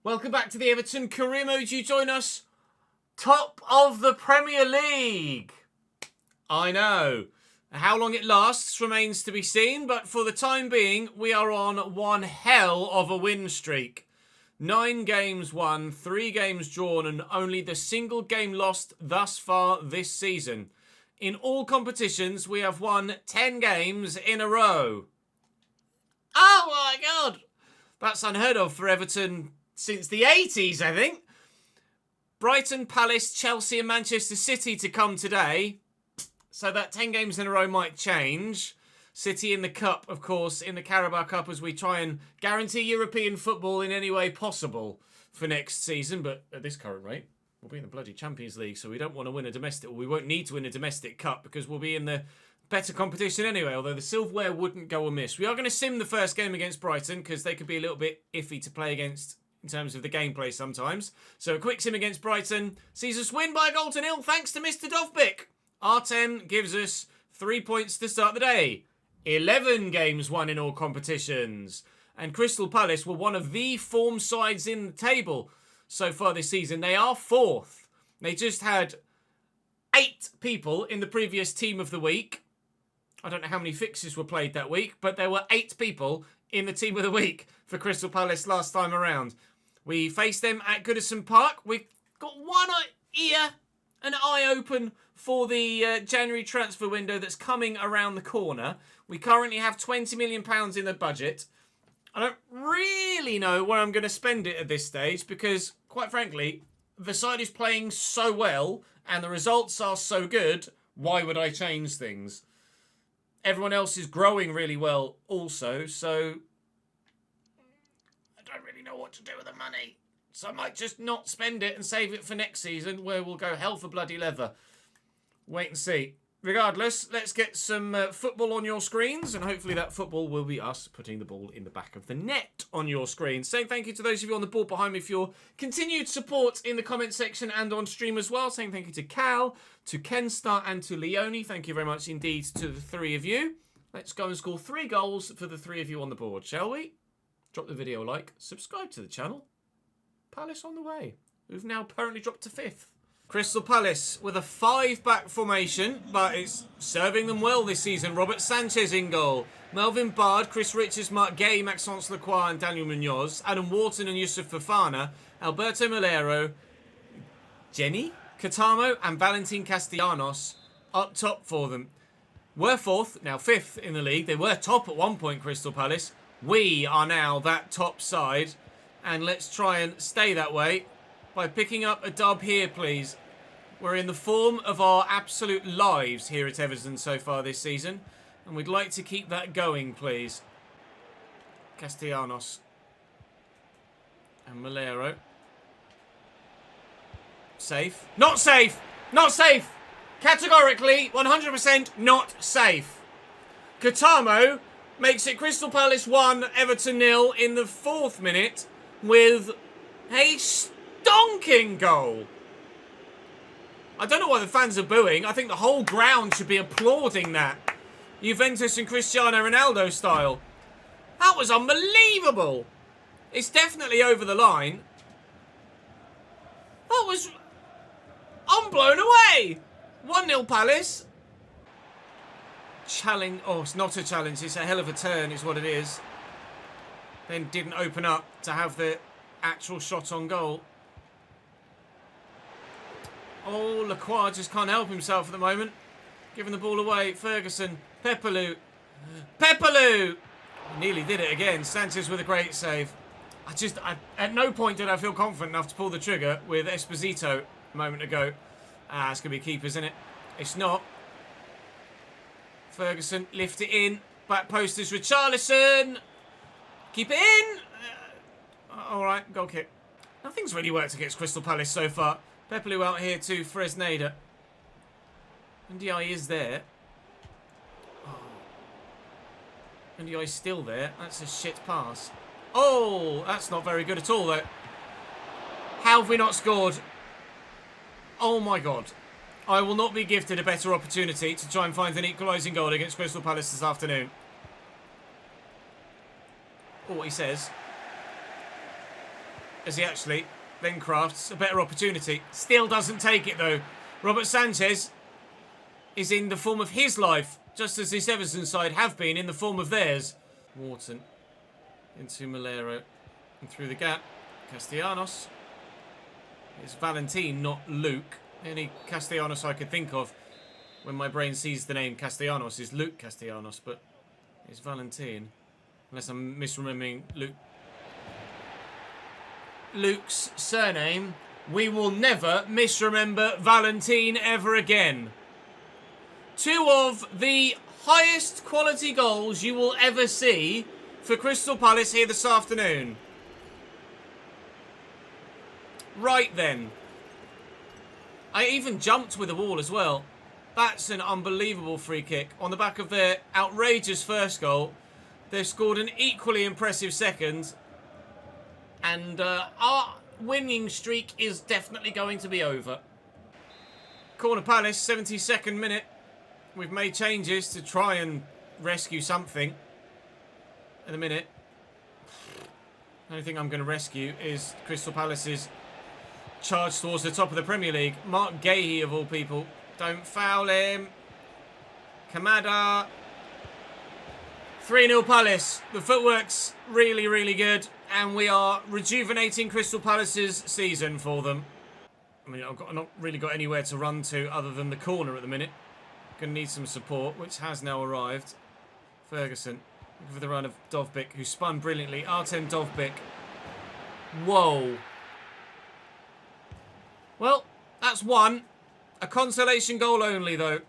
Welcome back to the Everton Career Mode. You join us top of the Premier League. I know. How long it lasts remains to be seen, but for the time being, we are on one hell of a win streak. 9 games won, 3 games drawn, and only the single game lost thus far this season. In all competitions, we have won 10 games in a row. Oh my God! That's unheard of for Everton since the 80s, I think. Brighton, Palace, Chelsea and Manchester City to come today. So that 10 games in a row might change. City in the Cup, of course, in the Carabao Cup as we try and guarantee European football in any way possible for next season. But at this current rate, we'll be in the bloody Champions League, so we don't want to win a domestic, or we won't need to win a domestic cup because we'll be in the better competition anyway, although the silverware wouldn't go amiss. We are going to sim the first game against Brighton because they could be a little bit iffy to play against in terms of the gameplay sometimes. So a quick sim against Brighton sees us win by a goal to nil thanks to Mr. Dovbik. R10 gives us 3 points to start the day. 11 games won in all competitions. And Crystal Palace were one of the form sides in the table so far this season. They are 4th. They just had 8 people in the previous team of the week. I don't know how many fixtures were played that week, but there were 8 people in the team of the week for Crystal Palace last time around. We faced them at Goodison Park. We've got one eye open for the January transfer window that's coming around the corner. We currently have £20 million in the budget. I don't really know where I'm going to spend it at this stage because, quite frankly, the side is playing so well and the results are so good, why would I change things? Everyone else is growing really well also, so I don't really know what to do with the money. So I might just not spend it and save it for next season where we'll go hell for bloody leather. Wait and see. Regardless, let's get some football on your screens, and hopefully that football will be us putting the ball in the back of the net on your screen. Saying thank you to those of you on the board behind me for your continued support in the comment section and on stream as well. Saying thank you to Cal, to Kenstar and to Leone. Thank you very much indeed to the 3 of you. Let's go and score 3 goals for the 3 of you on the board, shall we? Drop the video a like, subscribe to the channel. Palace on the way, who've now apparently dropped to 5th. Crystal Palace with a 5-back formation, but it's serving them well this season. Robert Sanchez in goal. Melvin Bard, Chris Richards, Mark Gay, Maxence Lacroix and Daniel Munoz. Adam Wharton and Yusuf Fofana. Alberto Malero, Jenny Catamo and Valentin Castellanos up top for them. Were 4th, now 5th in the league. They were top at one point, Crystal Palace. We are now that top side. And let's try and stay that way by picking up a dub here, please. We're in the form of our absolute lives here at Everton so far this season. And we'd like to keep that going, please. Castellanos. And Malero. Safe. Not safe! Not safe! Categorically, 100% not safe. Katamo makes it Crystal Palace 1, Everton 0 in the 4th minute with a stonking goal. I don't know why the fans are booing. I think the whole ground should be applauding that. Juventus and Cristiano Ronaldo style. That was unbelievable. It's definitely over the line. That was... I'm blown away. 1-0 Palace. Challenge. Oh, it's not a challenge. It's a hell of a turn is what it is. Then didn't open up to have the actual shot on goal. Oh, Lacroix just can't help himself at the moment. Giving the ball away. Ferguson. Pepelu. Pepelu! Nearly did it again. Sanchez with a great save. At no point did I feel confident enough to pull the trigger with Esposito a moment ago. Ah, it's going to be keepers, isn't it? It's not. Ferguson, lift it in. Back post is Richarlison. Keep it in. All right, goal kick. Nothing's really worked against Crystal Palace so far. Pepelu out here to Fresneda. NDI is there. Oh. NDI is still there. That's a shit pass. Oh, that's not very good at all, though. How have we not scored? Oh, my God. I will not be gifted a better opportunity to try and find an equalising goal against Crystal Palace this afternoon. Oh, what he says. as he actually then crafts a better opportunity. Still doesn't take it though. Robert Sanchez is in the form of his life, just as this Everton side have been in the form of theirs. Wharton into Malero and through the gap. Castellanos. It's Valentin, not Luke. The only Castellanos I could think of when my brain sees the name Castellanos is Luke Castellanos, but it's Valentin. Unless I'm misremembering Luke's surname. We will never misremember Valentin ever again. Two of the highest quality goals you will ever see for Crystal Palace here this afternoon. Right then. I even jumped with the ball as well. That's an unbelievable free kick. On the back of their outrageous first goal, they've scored an equally impressive second. And our winning streak is definitely going to be over. Corner Palace, 72nd minute. We've made changes to try and rescue something. In a minute. The only thing I'm going to rescue is Crystal Palace's charge towards the top of the Premier League. Mark Gahey, of all people. Don't foul him. Kamada. 3-0 Palace. The footwork's really, really good. And we are rejuvenating Crystal Palace's season for them. I mean, I've not really got anywhere to run to other than the corner at the minute. Going to need some support, which has now arrived. Ferguson. Looking for the run of Dovbyk, who spun brilliantly. Artem Dovbyk. Whoa. Well, that's one. A consolation goal only, though.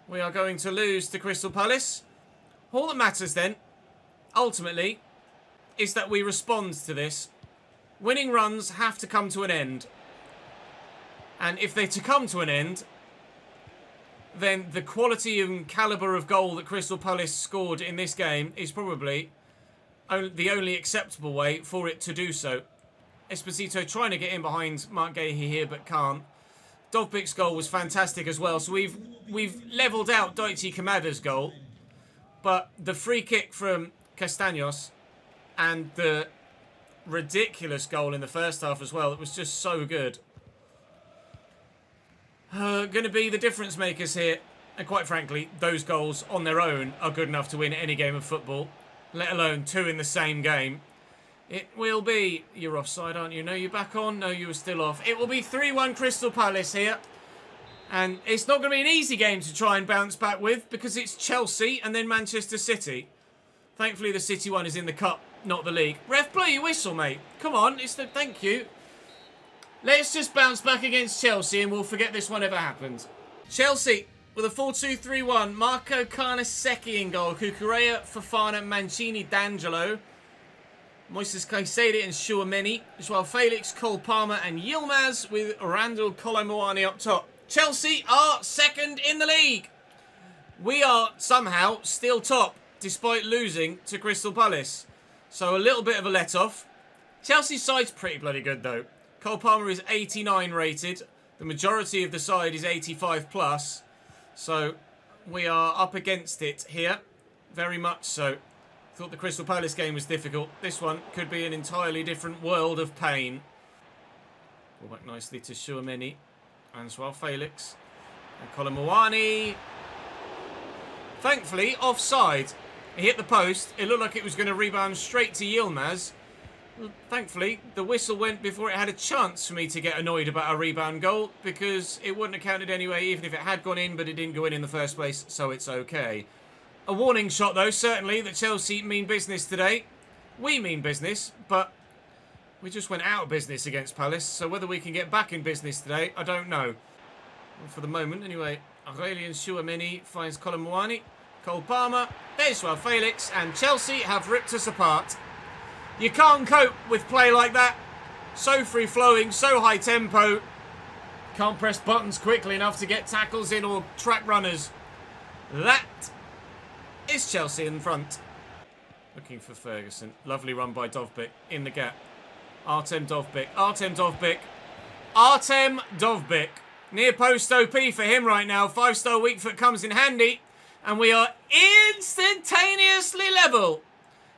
We are going to lose to Crystal Palace. All that matters, then, ultimately, is that we respond to this. Winning runs have to come to an end. And if they're to come to an end, then the quality and calibre of goal that Crystal Palace scored in this game is probably the only acceptable way for it to do so. Esposito trying to get in behind Mark Gahey here, but can't. Dovbyk's goal was fantastic as well. So we've levelled out Daichi Kamada's goal. But the free kick from Castaños and the ridiculous goal in the first half as well, it was just so good. Going to be the difference makers here. And quite frankly, those goals on their own are good enough to win any game of football, let alone two in the same game. It will be... You're offside, aren't you? No, you're back on? No, you were still off. It will be 3-1 Crystal Palace here. And it's not going to be an easy game to try and bounce back with because it's Chelsea and then Manchester City. Thankfully, the City one is in the Cup, not the league. Ref, blow your whistle, mate. Come on. Thank you. Let's just bounce back against Chelsea and we'll forget this one ever happened. Chelsea with a 4-2-3-1. Marco Carnesecchi in goal. Cucurella, Fofana, Mancini, D'Angelo. Moises Caicedo and Tchouaméni. Joao Felix, Cole Palmer and Yilmaz with Randall Kolomuani up top. Chelsea are second in the league. We are somehow still top despite losing to Crystal Palace. So a little bit of a let-off. Chelsea's side's pretty bloody good though. Cole Palmer is 89 rated. The majority of the side is 85 plus. So we are up against it here. Very much so. Thought the Crystal Palace game was difficult. This one could be an entirely different world of pain. Ball back nicely to Tchouaméni and Joao Felix. And Kolomuani. Thankfully, offside. He hit the post. It looked like it was going to rebound straight to Yilmaz. Thankfully, the whistle went before it had a chance for me to get annoyed about a rebound goal because it wouldn't have counted anyway, even if it had gone in, but it didn't go in the first place, so it's okay. A warning shot, though, certainly, that Chelsea mean business today. We mean business, but we just went out of business against Palace, so whether we can get back in business today, I don't know. Well, for the moment, anyway, Aurelien Tchouaméni finds Kolomuani, Cole Palmer, there's Joao Felix, and Chelsea have ripped us apart. You can't cope with play like that. So free-flowing, so high-tempo. Can't press buttons quickly enough to get tackles in or track runners. That is Chelsea in front. Looking for Ferguson. Lovely run by Dovbyk in the gap. Artem Dovbyk. Artem Dovbyk. Artem Dovbyk. Near post OP for him right now. 5-star weak foot comes in handy. And we are instantaneously level.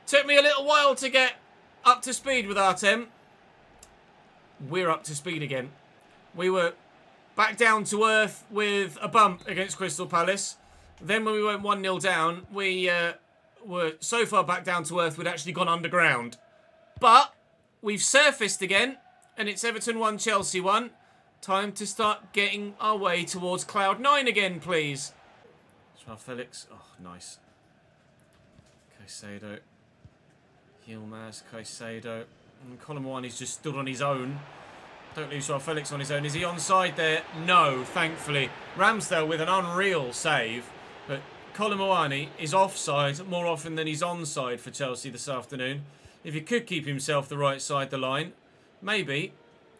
Took me a little while to get up to speed with Artem. we're up to speed again. We were back down to earth with a bump against Crystal Palace. Then when we went 1-0 down, we were so far back down to earth we'd actually gone underground. But we've surfaced again, and it's Everton 1, Chelsea 1. Time to start getting our way towards Cloud 9 again, please. Joao Felix. Oh, nice. Caicedo. Yilmaz, Caicedo. And Colin Mwani's just stood on his own. Don't lose Joao Felix on his own. Is he onside there? No, thankfully. Ramsdale with an unreal save. But Colin Mwani is offside more often than he's onside for Chelsea this afternoon. If he could keep himself the right side the line, maybe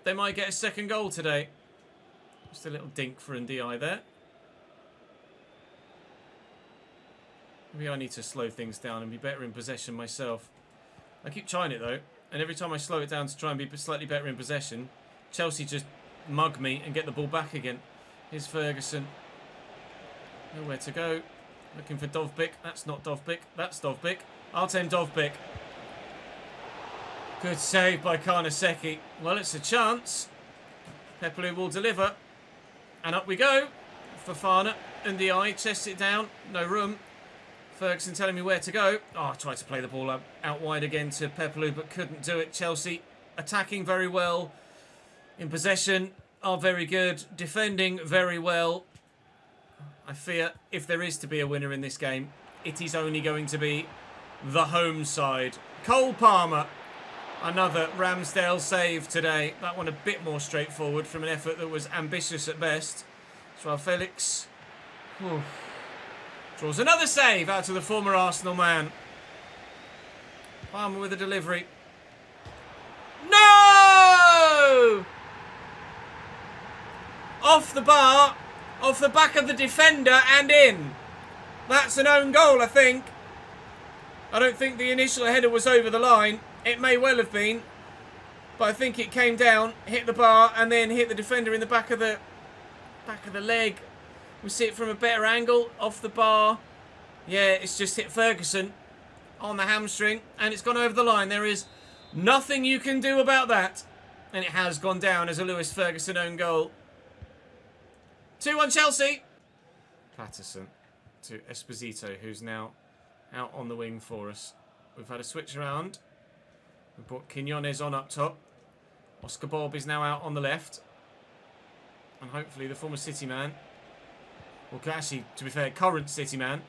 they might get a second goal today. Just a little dink for Ndiaye there. Maybe I need to slow things down and be better in possession myself. I keep trying it though, and every time I slow it down to try and be slightly better in possession, Chelsea just mug me and get the ball back again. Here's Ferguson. Nowhere to go. Looking for Dovbyk. That's not Dovbyk. That's Dovbyk. Artem Dovbyk. Good save by Karnaseki. Well, it's a chance. Pepelu will deliver. And up we go. Fofana. Ndiaye chests it down. No room. Ferguson telling me where to go. Oh, I tried to play the ball out wide again to Pepelu, but couldn't do it. Chelsea attacking very well. In possession are very good. Defending very well. I fear if there is to be a winner in this game, it is only going to be the home side. Cole Palmer. Another Ramsdale save today. That one a bit more straightforward from an effort that was ambitious at best. Joao Felix. Ooh. Draws another save out to the former Arsenal man. Palmer with a delivery. No! Off the bar, off the back of the defender and in. That's an own goal, I think. I don't think the initial header was over the line. It may well have been, but I think it came down, hit the bar, and then hit the defender in the back of the leg. We see it from a better angle, off the bar. Yeah, it's just hit Ferguson on the hamstring, and it's gone over the line. There is nothing you can do about that. And it has gone down as a Lewis Ferguson own goal. 2-1 Chelsea. Patterson to Esposito, who's now out on the wing for us. We've had a switch around. We put Quiñones on up top. Oscar Bob is now out on the left. And hopefully the former City man, well, actually, to be fair, current City man,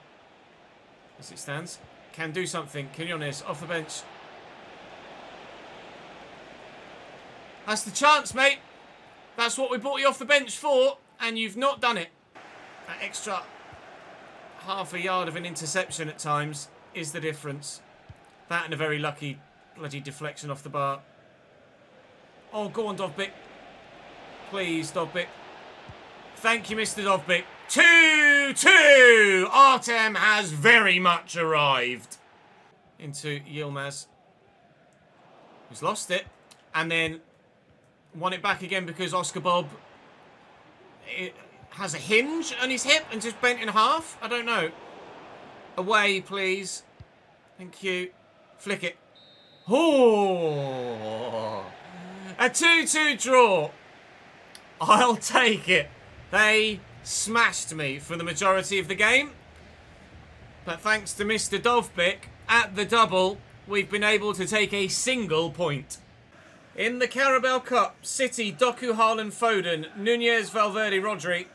as it stands, can do something. Quiñones off the bench. That's the chance, mate. That's what we brought you off the bench for, and you've not done it. That extra half a yard of an interception at times is the difference. That and a very lucky bloody deflection off the bar. Oh, go on, Dovbyk. Please, Dovbyk. Thank you, Mr. Dovbyk. 2-2. Artem has very much arrived. Into Yilmaz, who's lost it, and then won it back again because Oscar Bob has a hinge on his hip and just bent in half. I don't know. Away, please. Thank you. Flick it. Oh, a 2-2 draw. I'll take it. They smashed me for the majority of the game. But thanks to Mr. Dovbyk, at the double, we've been able to take a single point. In the Carabao Cup, City, Doku, Haaland, Foden, Nunez, Valverde, Rodri,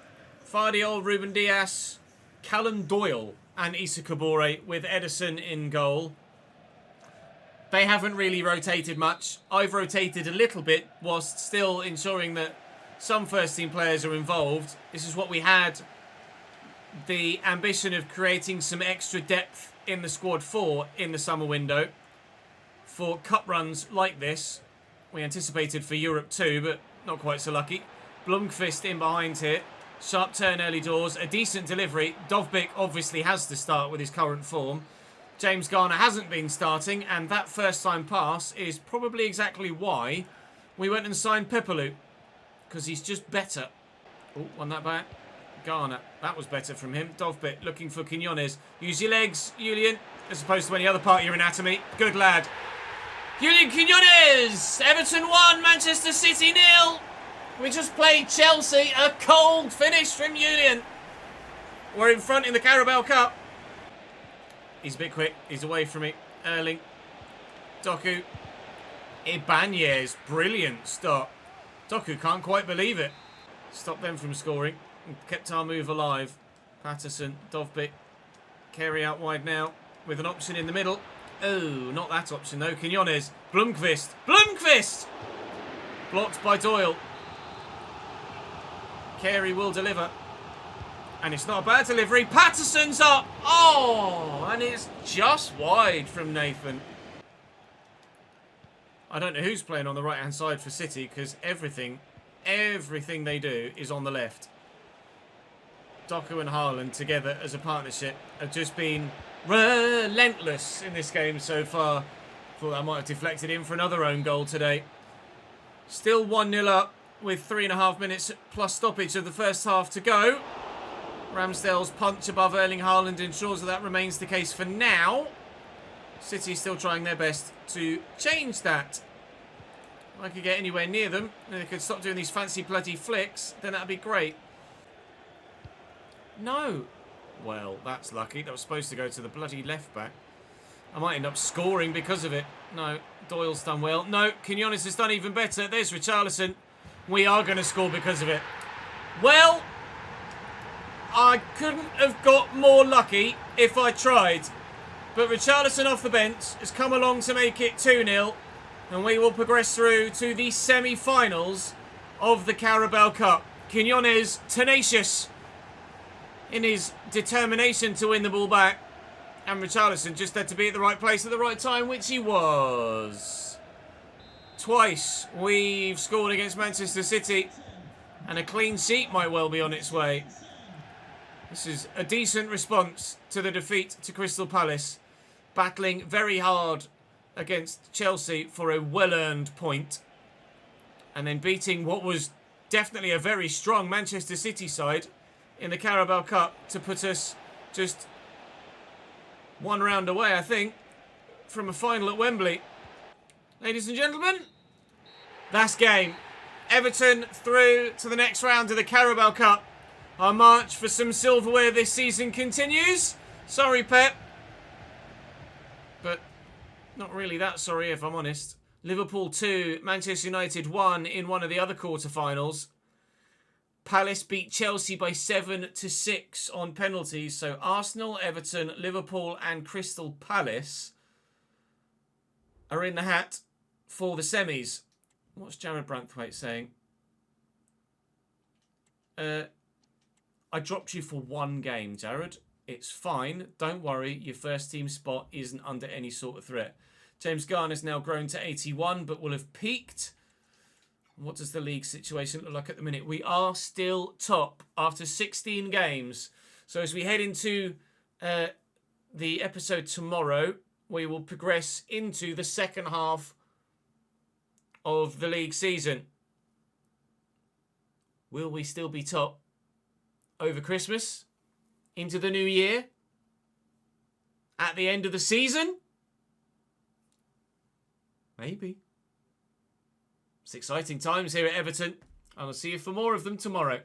Fardiol, Ruben Dias, Callum Doyle and Issa Kabore with Ederson in goal. They haven't really rotated much. I've rotated a little bit whilst still ensuring that some first-team players are involved. This is what we had the ambition of creating some extra depth in the squad for in the summer window. For cup runs like this, we anticipated for Europe too, but not quite so lucky. Blomqvist in behind here. Sharp turn early doors. A decent delivery. Dovbyk obviously has to start with his current form. James Garner hasn't been starting, and that first-time pass is probably exactly why we went and signed Pepelu. Because he's just better. Oh, won that back. Garner. That was better from him. Dovbyk looking for Quiñones. Use your legs, Julian, as opposed to any other part of your anatomy. Good lad. Julian Quinones! Everton 1, Manchester City 0. We just played Chelsea. A cold finish from Julian. We're in front in the Carabao Cup. He's a bit quick. He's away from me. Erling. Doku. Ibanez. Brilliant stop. Doku can't quite believe it. Stopped them from scoring. Kept our move alive. Patterson. Dovbyk. Carey out wide now with an option in the middle. Oh, not that option though. Quinones. Blomqvist. Blomqvist! Blocked by Doyle. Carey will deliver. And it's not a bad delivery. Patterson's up. Oh, and it's just wide from Nathan. I don't know who's playing on the right-hand side for City because everything they do is on the left. Doku and Haaland together as a partnership have just been relentless in this game so far. Thought that might have deflected in for another own goal today. Still 1-0 up with 3.5 minutes plus stoppage of the first half to go. Ramsdale's punch above Erling Haaland ensures that remains the case for now. City still trying their best to change that. If I could get anywhere near them and they could stop doing these fancy bloody flicks, then that'd be great. No. Well, that's lucky. That was supposed to go to the bloody left back. I might end up scoring because of it. No, Doyle's done well. No, Quinones has done even better. There's Richarlison. We are going to score because of it. Well, I couldn't have got more lucky if I tried. But Richarlison off the bench has come along to make it 2-0. And we will progress through to the semi-finals of the Carabao Cup. Quinones, tenacious in his determination to win the ball back. And Richarlison just had to be at the right place at the right time, which he was. Twice we've scored against Manchester City. And a clean sheet might well be on its way. This is a decent response to the defeat to Crystal Palace. Battling very hard against Chelsea for a well-earned point. And then beating what was definitely a very strong Manchester City side in the Carabao Cup to put us just one round away, I think, from a final at Wembley. Ladies and gentlemen, that's game. Everton through to the next round of the Carabao Cup. Our march for some silverware this season continues. Sorry, Pep. But not really that sorry, if I'm honest. Liverpool 2, Manchester United 1 in one of the other quarterfinals. Palace beat Chelsea by 7-6 on penalties. So Arsenal, Everton, Liverpool and Crystal Palace are in the hat for the semis. What's Jared Branthwaite saying? I dropped you for one game, Jared. It's fine. Don't worry. Your first team spot isn't under any sort of threat. James Garner's now grown to 81, but will have peaked. What does the league situation look like at the minute? We are still top after 16 games. So as we head into the episode tomorrow, we will progress into the second half of the league season. Will we still be top over Christmas? Into the new year? At the end of the season? Maybe. It's exciting times here at Everton. I'll see you for more of them tomorrow.